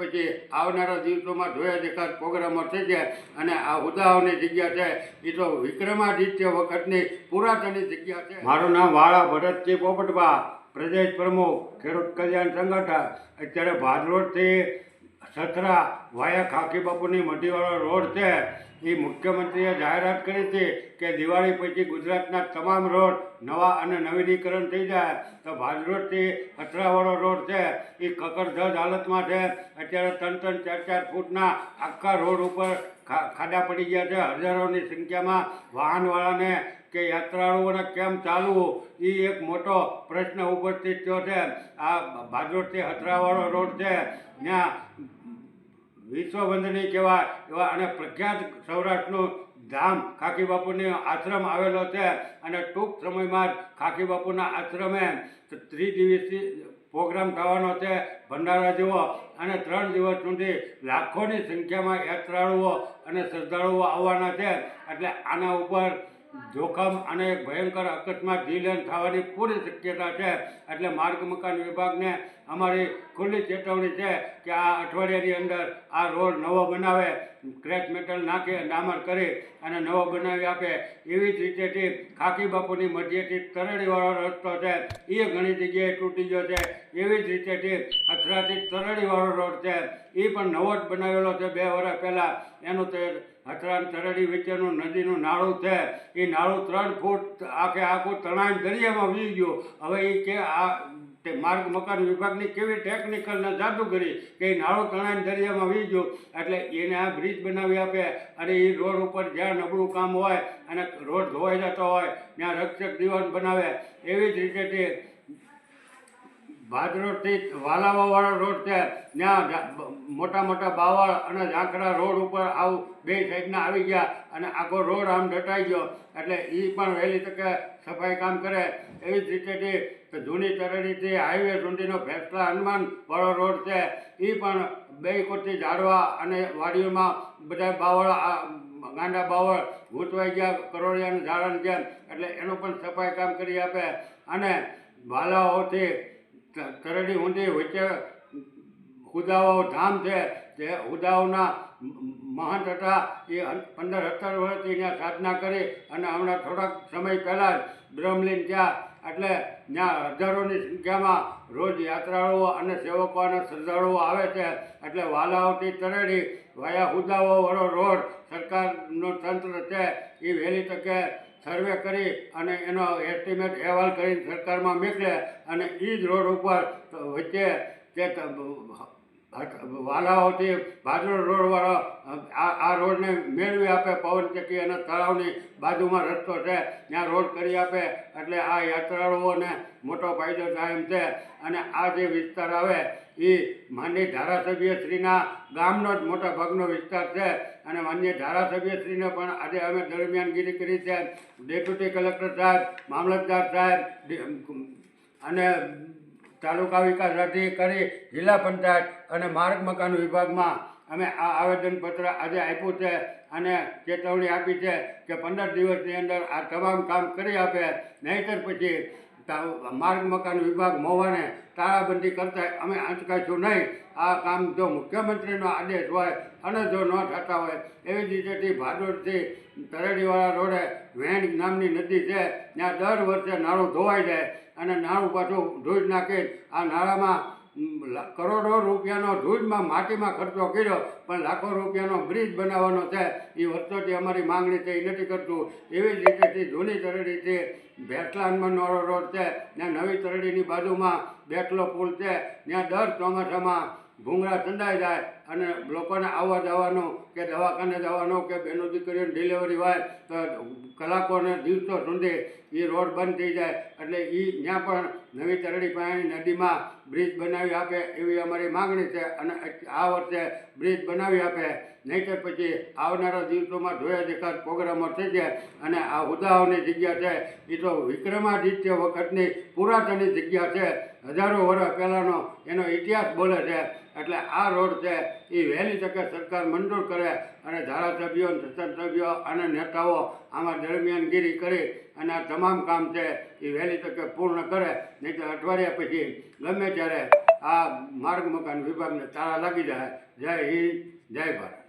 પછી આવનારા દિવસોમાં જોયા દેખાત પ્રોગ્રામો થઈ જાય અને આ હોદ્દાઓની જગ્યા છે એ તો વિક્રમાદિત્ય વખતની પુરાતનની જગ્યા છે. મારું નામ વાળા ભરતજી પોપટભા, પ્રદેશ પ્રમુખ ખેડૂત કલ્યાણ સંગઠન. અત્યારે ભાદરોડથી સથરા વાયા ખાખી બાપુની મઢીવાળો રોડ છે એ મુખ્યમંત્રીએ જાહેરાત કરી હતી કે દિવાળી પછી ગુજરાતના તમામ રોડ નવા અને નવીનીકરણ થઈ જાય. તો ભાદરોડથી સથરાવાળો રોડ છે એ કકડધજ હાલતમાં છે. અત્યારે 3-4 ફૂટના આખા રોડ ઉપર ખાડા પડી ગયા છે. હજારોની સંખ્યામાં વાહનવાળાને કે યાત્રાળુઓને કેમ ચાલવું એ એક મોટો પ્રશ્ન ઉપસ્થિત થયો છે. આ ભાદરોડથી સથરાવાળો રોડ છે ત્યાં વિશ્વવંદની કહેવાય એવા અને પ્રખ્યાત સૌરાષ્ટ્રનું ધામ ખાખી બાપુનો આશ્રમ આવેલો છે અને ટૂંક સમયમાં જ ખાખી બાપુના આશ્રમે 3 દિવસીય પ્રોગ્રામ થવાનો છે ભંડારા જેવો અને 3 દિવસ સુધી લાખોની સંખ્યામાં યાત્રાળુઓ અને શ્રદ્ધાળુઓ આવવાના છે. એટલે આના ઉપર જોખમ અને ભયંકર અકસ્માત જીવલેણ થવાની પૂરી શક્યતા છે. એટલે માર્ગ મકાન વિભાગને અમારી ખુલ્લી ચેતવણી છે કે આ અઠવાડિયાની અંદર આ રોડ નવો બનાવે, ક્રેશ મેટલ નાખી ડામર કરી અને નવો બનાવી આપે. એવી જ રીતેથી ખાખી બાપુની મધ્યથી તરડીવાળો રસ્તો છે એ ઘણી જગ્યાએ તૂટી ગયો છે. એવી જ રીતેથી સથરાથી તરડીવાળો રોડ છે એ પણ નવો જ બનાવેલો છે 2 વર્ષ પહેલાં. એનું તે સથરા તરડી વચ્ચેનું નદીનું નાળું છે એ નાળું 3 ફૂટ આખું તણાઈ દરિયામાં વી ગયું. હવે એ કે આ માર્ગ મકાન વિભાગની કેવી ટેકનિકલ જાદુગરી કે એ નાળું તણાઈને દરિયામાં વી ગયું. એટલે એને આ બ્રિજ બનાવી આપે અને એ રોડ ઉપર જ્યાં નબળું કામ હોય અને રોડ ધોવાઈ જતો હોય ત્યાં રક્ષક દીવાન બનાવે. એવી જ રીતેથી ભાદરોડથી વાલાવાવાળો રોડ છે ત્યાં મોટા મોટા બાવળ અને ઝાંખરા રોડ ઉપર આવું 2 સાઈડના આવી ગયા અને આખો રોડ આમ દટાઈ ગયો. એટલે એ પણ વહેલી તકે સફાઈ કામ કરે. એવી જ રીતેથી જૂની તરડીથી હાઈવે સુધીનો ફેસલા હનુમાનવાળો રોડ છે એ પણ 2 કોટી ઝાડવા અને વાડીઓમાં બધા બાવળ ગાંડા બાવળ ગૂંચવાઈ ગયા કરોળિયાનું ઝાડની જેમ. એટલે એનું પણ સફાઈ કામ કરી આપે. અને વાલાઓથી તરડી ઊંધી વચ્ચે હુદાઓ ધામ છે તે હુદાઓના મહંત હતા એ 15-17 વર્ષથી ત્યાં સાધના કરી અને હમણાં થોડાક સમય પહેલાં જ બ્રહ્મલીન ત્યાં. એટલે ત્યાં હજારોની સંખ્યામાં રોજ યાત્રાળુઓ અને સેવકો અને શ્રદ્ધાળુઓ આવે છે. એટલે વાલાઓથી તરડી વાયા હુદાઓવાળો રોડ સરકારનો તંત્ર છે એ વહેલી તકે સર્વે કરી અને એનો એસ્ટિમેટ અહેવાલ કરીને સરકારમાં મોકલે અને એ જ રોડ ઉપર વચ્ચે તે વાલાઓથી ભાદરોડ રોડવાળો આ રોડને મેળવી આપે. પવનચક્કી અને તળાવની બાજુમાં રસ્તો છે ત્યાં રોડ કરી આપે. એટલે આ યાત્રાળુઓને મોટો ફાયદો થાય એમ છે. અને આ જે વિસ્તાર આવે એ માનનીય ધારાસભ્યશ્રીના ગામનો જ મોટા ભાગનો વિસ્તાર છે. અને માનનીય ધારાસભ્યશ્રીને પણ આજે અમે દરમિયાનગીરી કરી છે. ડેપ્યુટી કલેક્ટર સાહેબ, મામલતદાર સાહેબ અને તાલુકા વિકાસ અધિકારી, જિલ્લા પંચાયત અને માર્ગ મકાન વિભાગમાં અમે આ આવેદનપત્ર આજે આપ્યું છે અને ચેતવણી આપી છે કે 15 દિવસની અંદર આ તમામ કામ કરી આપે. નહીંતર પછી માર્ગ મકાન વિભાગ મોવાને તાળાબંધી કરતા અમે આંચકાઈશું નહીં. આ કામ જો મુખ્યમંત્રીનો આદેશ હોય અને જો ન થતા હોય. એવી જ રીતેથી ભાદરોડથી તરડીવાળા રોડે વેણ નામની નદી છે ત્યાં દર વર્ષે નાળું ધોવાઈ જાય અને નાળું પાછું ધોઈ નાખી આ નાળામાં કરોડો રૂપિયાનો ધૂળમાં માટીમાં ખર્ચો કર્યો પણ લાખો રૂપિયાનો બ્રિજ બનાવવાનો છે એ વર્ષોથી અમારી માંગણી છે એ નથી કરતું. એવી જ રીતેથી જૂની તરડીથી ભેટલા હનુમાનવાળો રોડ છે ત્યાં નવી તરડીની બાજુમાં બેટલો પુલ છે ત્યાં દર ચોમાસામાં ભૂંગળા ચંદાઈ જાય અને લોકોને આવવા જવાનું કે દવાખાને જવાનું કે બહેનો દીકરીઓની ડિલિવરી હોય તો કલાકોને દિવસો સુધી એ રોડ બંધ થઈ જાય. એટલે એ ત્યાં પણ નવી તરડી પાણી નદીમાં બ્રિજ બનાવી આપે એવી અમારી માંગણી છે. અને આ વર્ષે બ્રિજ બનાવી આપે. નહીંતર પછી આવનારા દિવસોમાં જોયા દેખાત પ્રોગ્રામો થઈ જાય અને આ હોદ્દાઓની જગ્યા છે એ તો વિક્રમાદિત્ય વખતની પુરાતનની જગ્યા છે. હજારો વર્ષ પહેલાંનો એનો ઇતિહાસ બોલે છે. એટલે આ રોડ છે એ વહેલી તકે સરકાર મંજૂર કરે અને ધારાસભ્યો, સંસદસભ્યો અને નેતાઓ આમાં દરમિયાનગીરી કરી અને આ તમામ કામ છે એ વહેલી તકે પૂર્ણ કરે. નહીં તો અઠવાડિયા પછી ગમે ત્યારે આ માર્ગ મકાન વિભાગને તાળા લાગી જાય. જય હિન્દ, જય ભારત.